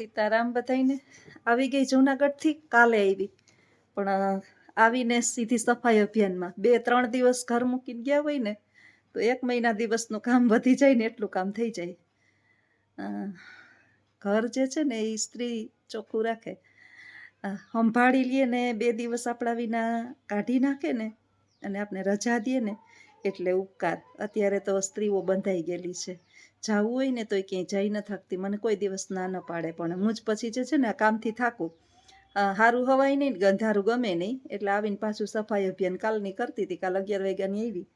સીતારામ બધાઈને આવી ગઈ જૂનાગઢથી કાલે આવી પણ આવીને સીધી સફાઈ અભિયાનમાં 2-3 દિવસ ઘર મૂકીને ગયા હોય ને તો 1 મહિના દિવસનું કામ વધી જાય ને એટલું કામ થઈ જાય. ઘર જે છે ને એ સ્ત્રી ચોખ્ખું રાખે, સંભાળી લે ને 2 દિવસ આપણા વિના કાઢી નાખે ને અને આપણે રજા દે ને એટલે ઉપકાર. અત્યારે તો સ્ત્રીઓ બંધાઈ ગયેલી છે, જાવું હોય ને તોય ક્યાંય જઈ ન થકતી. મને કોઈ દિવસ ના ન પાડે, પણ હું જ પછી જે છે ને કામથી થાકું, સારું હવાય નહીં, ગંધારું ગમે નહીં, એટલે આવીને પાછું સફાઈ અભિયાન કાલની કરતી હતી. કાલ 11 વાગ્યાની આવી,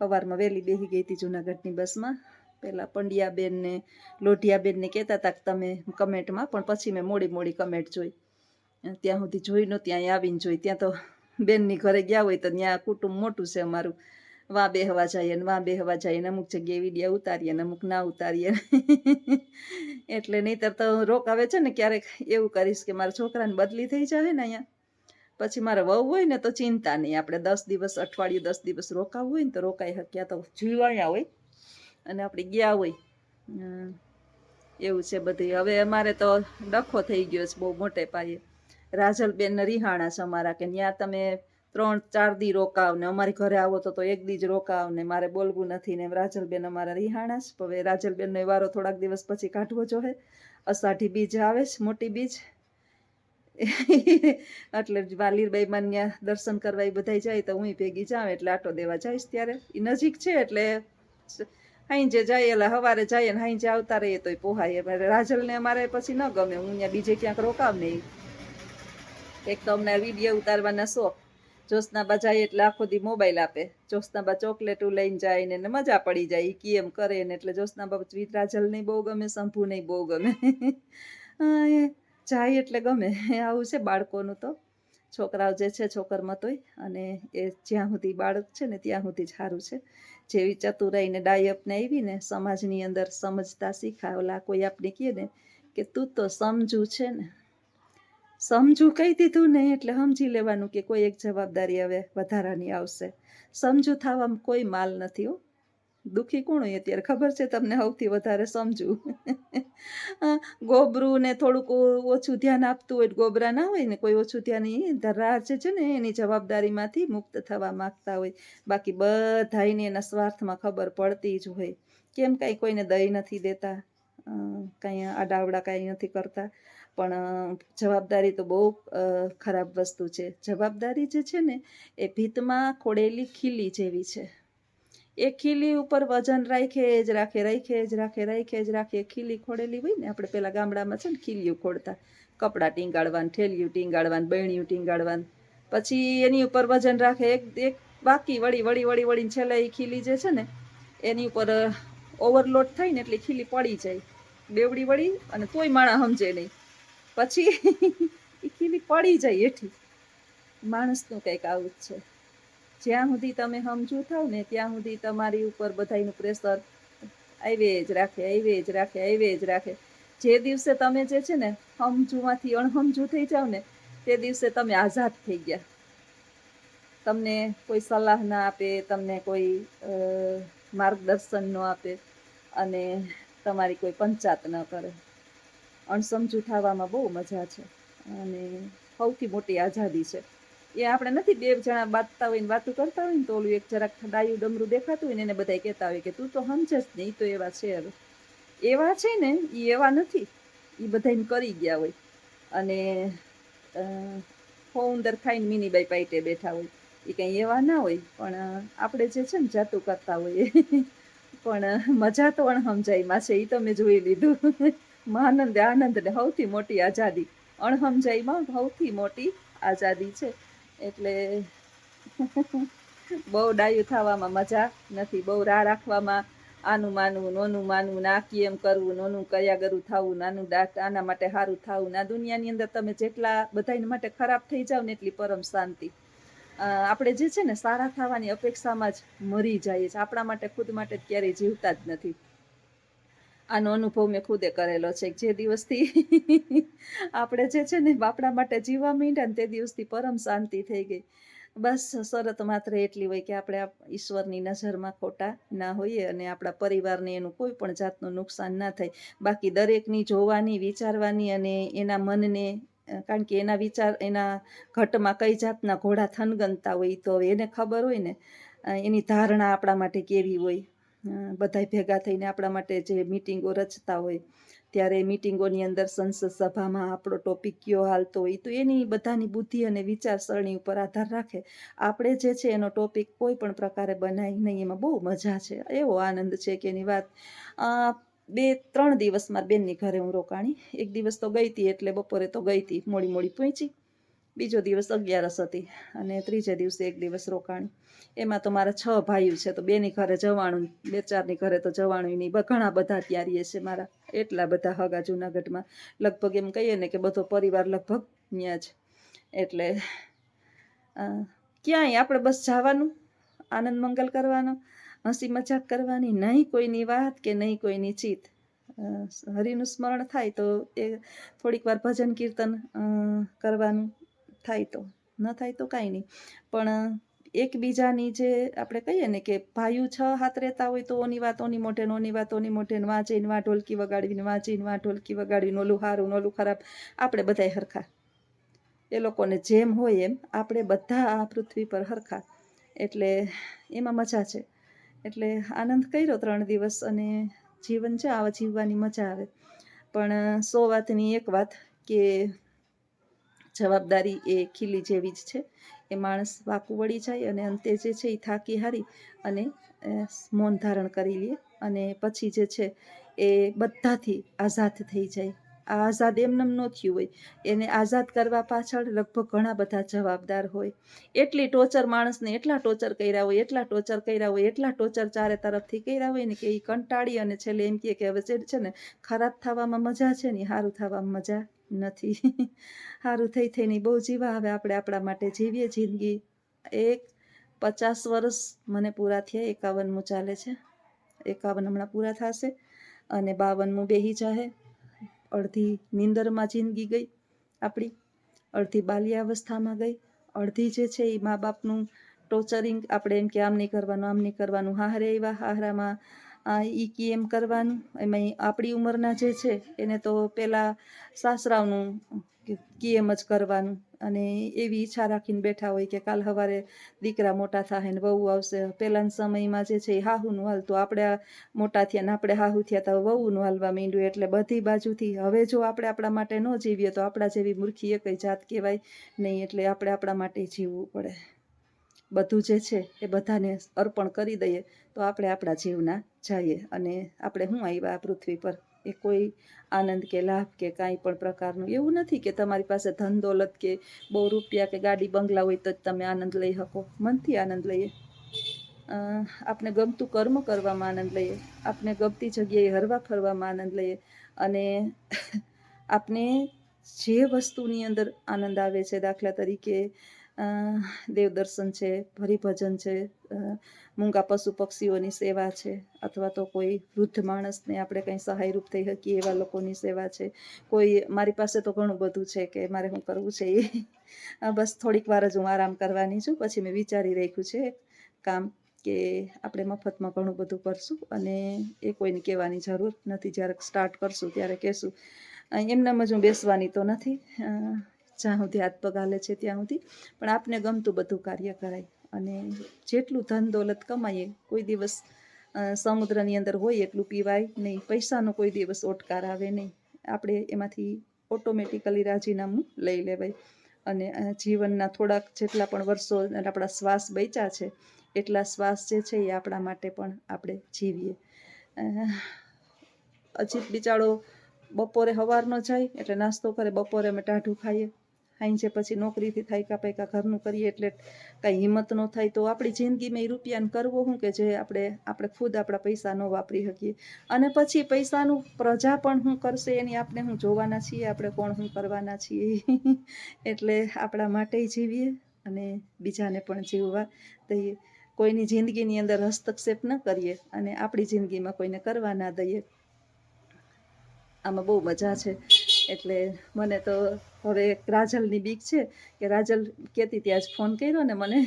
સવારમાં વહેલી બેસી ગઈ હતી જૂનાગઢની બસમાં. પહેલાં પંડ્યાબેન ને લોઢિયાબેનને કહેતા હતા કે તમે કમેન્ટમાં, પણ પછી મેં મોડી કમેન્ટ જોઈ. ત્યાં સુધી જોઈ નહોતી, ત્યાં આવીને જોઈ. ત્યાં તો બેનની ઘરે ગયા હોય તો ત્યાં કુટુંબ મોટું છે અમારું, વાં બેહવા જઈએ ને વાં બેહવા જઈએ ને, અમુક જગ્યાએ વિડીયા ઉતારીએ ને અમુક ના ઉતારીએ. એટલે નહીંતર તો રોકાવે છે ને ક્યારેક એવું કરીશ કે મારા છોકરાને બદલી થઈ જાય ને અહીંયા, પછી મારે વહુ હોય ને તો ચિંતા નહીં, આપણે 10 દિવસ અઠવાડિયું 10 દિવસ રોકાવું હોય ને તો રોકાઈ શક્યા. તો જીવ અહીંયા હોય અને આપણે ગયા હોય, એવું છે બધું. હવે અમારે તો ડખો થઈ ગયો છે બહુ મોટે પાયે. રાજલબેન રિહાણા છે અમારા કે ત્યાં તમે 3-4 દી રોકાવ ને અમારી ઘરે આવો તો 1 દી જ રોકાવ ને, મારે બોલવું નથી ને. રાજલબેન અમારા રિહાણા છે. હવે રાજલબેનનો વારો થોડાક દિવસ પછી કાઢવો જોઈએ. અષાઢી બીજ આવે છે, મોટી બીજ, એટલે વાલીરબાઈમાં ત્યાં દર્શન કરવા એ બધા જાય તો હું ભેગી જાઉં, એટલે આટો દેવા જઈશ. ત્યારે એ નજીક છે એટલે હાઈજે જાય, એટલે સવારે જઈએ ને હાઈજે આવતા રહીએ તોય પોહાય. રાજલને અમારે પછી ન ગમે હું ત્યાં બીજે ક્યાંક રોકાવ નહીં. એક તો અમને વિડીયો ઉતારવાના શોખ. જ્યોત્સનાબા જાય એટલે આખો દી મોબાઈલ આપે, જ્યોત્સનાબા ચોકલેટું લઈને જાય ને મજા પડી જાય, ઈ એમ કરે ને. એટલે જ્યોત્સનાબા રાજલ નહીં બહુ ગમે, શંભુ નહીં બહુ ગમે. જાય એટલે ગમે. આવું છે બાળકોનું તો. છોકરાઓ જે છે છોકરમાં તોય, અને એ જ્યાં સુધી બાળક છે ને ત્યાં સુધી જ સારું છે. જેવી ચતુરાઈ ને ડાયપને આવી ને સમાજની અંદર સમજતા શીખાય. ઓલા કોઈ આપણે કહે ને કે તું તો સમજુ છે ને, સમજુ કહી દીધું ને એટલે સમજી લેવાનું કે કોઈ એક જવાબદારી હવે વધારાની આવશે. સમજુ થવામાં કોઈ માલ નથી હો. દુઃખી કોણ હોય અત્યારે ખબર છે તમને? સૌથી વધારે સમજુ. ગોબરું ને થોડુંક ઓછું ધ્યાન આપતું હોય, ગોબરા ના હોય ને કોઈ ઓછું ધ્યાન, રાહ જે છે ને એની જવાબદારીમાંથી મુક્ત થવા માંગતા હોય. બાકી બધાને એના સ્વાર્થમાં ખબર પડતી જ હોય. કેમ કાંઈ કોઈને દઈ નથી દેતા, કાંઈ આડાવડા કાંઈ નથી કરતા. પણ જવાબદારી તો બહુ ખરાબ વસ્તુ છે. જવાબદારી જે છે ને એ ભીતમાં ખોડેલી ખીલી જેવી છે. એ ખીલી ઉપર વજન રાખે જ રાખે. ખીલી ખોડેલી હોય ને, આપણે પેલા ગામડામાં છે ને ખીલીયું ખોડતા, કપડાં ટીંગાડવાનું, ઠેલિયું ટીંગાડવાનું, બહેણિયું ટીંગાડવાનું, પછી એની ઉપર વજન રાખે. એક બાકી વળી છેલ્લે એ ખીલી જે છે ને એની ઉપર ઓવરલોડ થાય ને એટલે ખીલી પડી જાય, બેવડી વળી, અને તોય માણસ સમજે નહીં. પછી એ ખીલી પડી જાય એઠી. માણસનું કંઈક આવું જ છે. જ્યાં સુધી તમે સમજુ થાવ ને ત્યાં સુધી તમારી ઉપર બધાનું પ્રેશર આવે જ રાખે. જે દિવસે તમે જે છે ને સમજુમાંથી અણસમજુ થઈ જાવ ને તે દિવસે તમે આઝાદ થઈ ગયા. તમને કોઈ સલાહ ના આપે, તમને કોઈ માર્ગદર્શન ન આપે, અને તમારી કોઈ પંચાત ન કરે. અણસમજુ થવામાં બહુ મજા છે, અને સૌથી મોટી આઝાદી છે. એ આપણે નથી, 2 જણા બાતતા હોય ને વાતું કરતા હોય ને તો ઓલું એક જરાક ડાયું ડમરું દેખાતું હોય ને એને બધા કહેતા હોય કે તું તો સમજે જ નહીં, તો એવા છે. હવે એવા છે ને એ એવા નથી, એ બધાને કરી ગયા હોય. અને ફોઉંદર ખાઈને મીનીબાઈ પાઈટે બેઠા હોય, એ કંઈ એવા ના હોય. પણ આપણે જે છે ને જાતું કરતા હોઈએ. પણ મજા તો અણસમજાઈમાં છે, એ તો મેં જોઈ લીધું. આનંદ ને સૌથી મોટી આઝાદી અણસમજાઈમાં સૌથી મોટી આઝાદી છે. એટલે બહુ ડાયું થવામાં મજા નથી, બહુ રાહ રાખવામાં, આનું માનવું નોનું માનવું, નાકી એમ કરવું, નોનું કયાગરું થવું, નાનું આના માટે સારું થવું. આ દુનિયાની અંદર તમે જેટલા બધાને માટે ખરાબ થઈ જાવ ને એટલી પરમ શાંતિ. આપણે જે છે ને સારા થવાની અપેક્ષામાં જ મરી જઈએ છીએ. આપણા માટે ખુદ માટે ક્યારેય જીવતા જ નથી. આનો અનુભવ મેં ખુદે કરેલો છે. જે દિવસથી આપણે જે છે ને આપણા માટે જીવવા માંડ્યા ને તે દિવસથી પરમ શાંતિ થઈ ગઈ. બસ શરત માત્ર એટલી હોય કે આપણે ઈશ્વરની નજરમાં ખોટા ના હોઈએ અને આપણા પરિવારને એનું કોઈ પણ જાતનું નુકસાન ના થાય. બાકી દરેકની જોવાની, વિચારવાની અને એના મનને કારણ કે એના વિચાર એના ઘટમાં કઈ જાતના ઘોડા થનગનતા હોય તો હવે એને ખબર હોય ને. એની ધારણા આપણા માટે કેવી હોય. બધાય ભેગા થઈને આપણા માટે જે મિટિંગો રચતા હોય ત્યારે મિટિંગોની અંદર સંસદ સભામાં આપણો ટોપિક કયો હાલતો હોય તો એની બધાની બુદ્ધિ અને વિચારસરણી ઉપર આધાર રાખે. આપણે જે છે એનો ટોપિક કોઈ પણ પ્રકારે બનાવી નહીં, એમાં બહુ મજા છે, એવો આનંદ છે કે એની વાત. 2-3 દિવસ મારા બેનની ઘરે હું રોકાણી. એક દિવસ તો ગઈ હતી એટલે બપોરે તો ગઈ હતી, મોડી પહોંચી. બીજો દિવસ 11 હતી અને ત્રીજે દિવસે એક દિવસ રોકાણી. એમાં તો મારા 6 ભાઈઓ છે તો બેની ઘરે જવાનું, 2-4ની ઘરે તો જવાનું નહીં. ઘણા બધા ત્યાં રહીએ છે મારા, એટલા બધા હગા જુનાગઢમાં. લગભગ એમ કહીએ ને કે બધો પરિવાર લગભગ ત્યાં જ. એટલે ક્યાંય આપણે બસ જવાનું, આનંદ મંગલ કરવાનો, હસી મજાક કરવાની, નહીં કોઈની વાત કે નહીં કોઈની ચીત. હરિનું સ્મરણ થાય તો એ થોડીક વાર ભજન કીર્તન કરવાનું થાય, તો ન થાય તો કાંઈ નહીં. પણ એકબીજાની જે આપણે કહીએ ને કે ભાઈઓ 6 હાથ રહેતા હોય તો ઓની વાત ઓની મોઢે, ઓની વાત ઓની મોઢે, વાંચીને વા ઢોલકી વગાડવીને, વાંચીને વા ઢોલકી વગાડવીને, ઓલું સારું ઓલું ખરાબ, આપણે બધાય હરખા. એ લોકોને જેમ હોય એમ આપણે બધા આ પૃથ્વી પર હરખા. એટલે એમાં મજા છે. એટલે આનંદ કર્યો 3 દિવસ અને જીવન છે આવા જીવવાની મજા આવે. પણ 100 વાતની એક વાત કે જવાબદારી એ ખીલી જેવી જ છે. એ માણસ વાકું વળી જાય અને અંતે જે છે એ થાકી હારી અને મૌન ધારણ કરી લે અને પછી જે છે એ બધાથી આઝાદ થઈ જાય. આ આઝાદ એમનેમ ન થયું હોય, એને આઝાદ કરવા પાછળ લગભગ ઘણા બધા જવાબદાર હોય. એટલી ટોર્ચર માણસને, એટલા ટોર્ચર કર્યા હોય, એટલા ટોર્ચર કર્યા હોય, એટલા ટોર્ચર ચારે તરફથી કર્યા હોય ને કે એ કંટાળી અને છેલ્લે એમ કહે કે હવે છે ને ખરાબ થવામાં મજા છે ને સારું થવામાં મજા નથી. સારું થઈ થઈને બહુ જીવા. હવે આપણે આપણા માટે જીવીએ જિંદગી. 50 વર્ષ મને પૂરા થયા, 51મું ચાલે છે. 51 હમણાં પૂરા થશે અને 52મું બેહી જાહે. અડધી નીંદરમાં જિંદગી ગઈ આપણી, અડધી બાલ્યાવસ્થામાં ગઈ, અડધી જે છે એ મા બાપનું ટોર્ચરિંગ. આપણે એમ કે આમ નહીં કરવાનું, આમ નહીં કરવાનું, હાહરે એવા હાહરામાં ઈ કી એમ કરવાનું. એમાં આપણી ઉંમરના જે છે એને તો પેલા સાસરાવનું કી એમ જ કરવાનું અને એવી ઈચ્છા રાખીને બેઠા હોય કે કાલ સવારે દીકરા મોટા થાય ને વહુ આવશે. પહેલાના સમયમાં જે છે એ હાહુનું હાલતું, આપણે મોટા થયા ને આપણે હાહુ થયા તો વહુનું હાલવા માંડ્યું. એટલે બધી બાજુથી હવે જો આપણે આપણા માટે ન જીવીએ તો આપણા જેવી મૂર્ખી એ કઈ જાત કહેવાય નહીં. એટલે આપણે આપણા માટે જીવવું પડે. બધું જે છે એ બધાને અર્પણ કરી દઈએ તો આપણે આપણા જીવના જઈએ. અને આપણે શું આવ્યા આ પૃથ્વી પર, એ કોઈ આનંદ કે લાભ કે કાંઈ પણ પ્રકારનું એવું નથી કે તમારી પાસે ધન દોલત કે બહુ રૂપિયા કે ગાડી બંગલા હોય તો જ તમે આનંદ લઈ શકો. મનથી આનંદ લઈએ. આપણે ગમતું કર્મ કરવામાં આનંદ લઈએ, આપણે ગમતી જગ્યાએ હરવા ફરવામાં આનંદ લઈએ અને આપણે જે વસ્તુની અંદર આનંદ આવે છે, દાખલા તરીકે દેવદર્શન છે, હરિભજન છે, મૂંગા પશુ પક્ષીઓની સેવા છે, અથવા તો કોઈ વૃદ્ધ માણસને આપણે કંઈ સહાયરૂપ થઈ શકીએ એવા લોકોની સેવા છે. કોઈ મારી પાસે તો ઘણું બધું છે કે મારે શું કરવું છે એ બસ થોડીક વાર જ હું આરામ કરવાની છું. પછી મેં વિચારી રાખ્યું છે કામ કે આપણે મફતમાં ઘણું બધું કરશું અને એ કોઈને કહેવાની જરૂર નથી. જ્યારે સ્ટાર્ટ કરશું ત્યારે કહેશું. એમનામ જ હું બેસવાની તો નથી, જ્યાં સુધી હાથ પગ હાલે છે ત્યાં સુધી. પણ આપને ગમતું બધું કાર્ય કરાય અને જેટલું ધન દોલત કમાઈએ, કોઈ દિવસ સમુદ્રની અંદર હોય એટલું પીવાય નહીં, પૈસાનો કોઈ દિવસ ઓટકાર આવે નહીં. આપણે એમાંથી ઓટોમેટિકલી રાજીનામું લઈ લેવાય અને જીવનના થોડાક જેટલા પણ વર્ષો આપણા શ્વાસ બચ્યા છે એટલા શ્વાસ જે છે એ આપણા માટે પણ આપણે જીવીએ. અજીત બિચારો બપોરે સવારનો જાય એટલે નાસ્તો કરે, બપોરે અમે ટાઢું ખાઈએ, સાંજે પછી નોકરીથી થાક્યા પાક્યા ઘરનું કરીએ એટલે કાંઈ હિંમત ન થાય. તો આપણી જિંદગીમાં એ રૂપિયાને કરવો શું કે જે આપણે ખુદ આપણા પૈસા ન વાપરી શકીએ. અને પછી પૈસાનું પ્રજા પણ શું કરશે એની આપણે શું જોવાના છીએ, આપણે કોણ શું કરવાના છીએ. એટલે આપણા માટે જીવીએ અને બીજાને પણ જીવવા દઈએ. કોઈની જિંદગીની અંદર હસ્તક્ષેપ ન કરીએ અને આપણી જિંદગીમાં કોઈને કરવા ના દઈએ. આમાં બહુ મજા છે. એટલે મને તો હવે રાજલની બીક છે કે રાજલ કહેતી હતી આજ ફોન કર્યો ને મને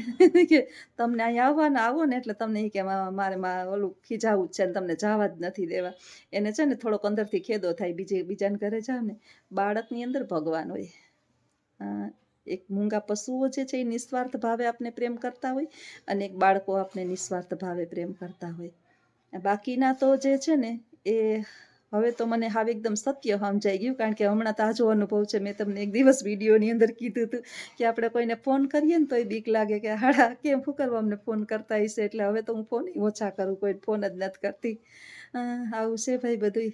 કે તમને અહીંયા આવવાના આવો ને એટલે તમને એ કે મારે ઓલું ખીજાવું જ છે ને તમને જવા જ નથી દેવા. એને છે ને થોડોક અંદરથી ખેદો થાય બીજાને ઘરે જાવ ને. બાળકની અંદર ભગવાન હોય. એક મૂંગા પશુઓ જે છે એ નિસ્વાર્થ ભાવે આપને પ્રેમ કરતા હોય અને એક બાળકો આપને નિસ્વાર્થ ભાવે પ્રેમ કરતા હોય. બાકીના તો જે છે ને એ હવે તો મને હાવ એકદમ સત્ય સમજાઈ ગયું, કારણ કે હમણાં તાજો અનુભવ છે. મેં તમને એક દિવસ વિડીયોની અંદર કીધું હતું કે આપણે કોઈને ફોન કરીએ ને તોય બીક લાગે કે હાડા કેમ શું કરવા અમને ફોન કરતા હશે, એટલે હવે તો હું ફોન ઓછા કરું, કોઈ ફોન જ નથી કરતી. આવું છે ભાઈ બધું.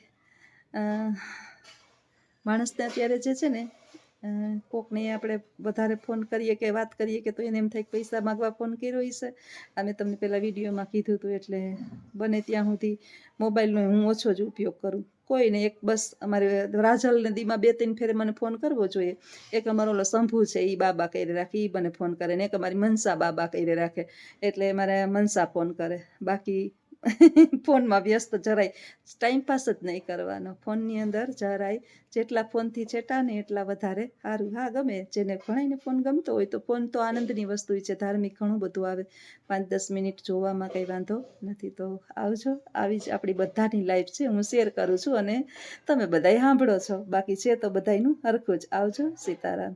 માણસને અત્યારે જે છે ને કોકને આપણે વધારે ફોન કરીએ કે વાત કરીએ કે તો એને એમ થાય કે પૈસા માગવા ફોન કર્યો હશે. અમે તમને પેલા વિડીયોમાં કીધું હતું. એટલે બને ત્યાં સુધી મોબાઈલનો હું ઓછો જ ઉપયોગ કરું. કોઈને એક બસ અમારે રાજલ ને દીમાં 2-3 ફેરે મને ફોન કરવો જોઈએ. એક અમારો ઓલો શંભુ છે એ બાબા કરી રાખે, એ મને ફોન કરે, ને એક અમારી મનસા બાબા કરી રાખે, એટલે મારે મનસા ફોન કરે. બાકી ફોનમાં વ્યસ્ત જરાય ટાઈમપાસ જ નહીં કરવાનો ફોનની અંદર જરાય. જેટલા ફોનથી છેટા ને એટલા વધારે સારું. હા, ગમે જેને ઘણાને ફોન ગમતો હોય તો ફોન તો આનંદની વસ્તુ છે. ધાર્મિક ઘણું બધું આવે, 5-10 મિનિટ જોવામાં કંઈ વાંધો નથી. તો આવજો. આવી જ આપણી બધાની લાઈફ છે, હું શેર કરું છું અને તમે બધાય સાંભળો છો. બાકી છે તો બધાયનું હરખું જ. આવજો. સીતારામ.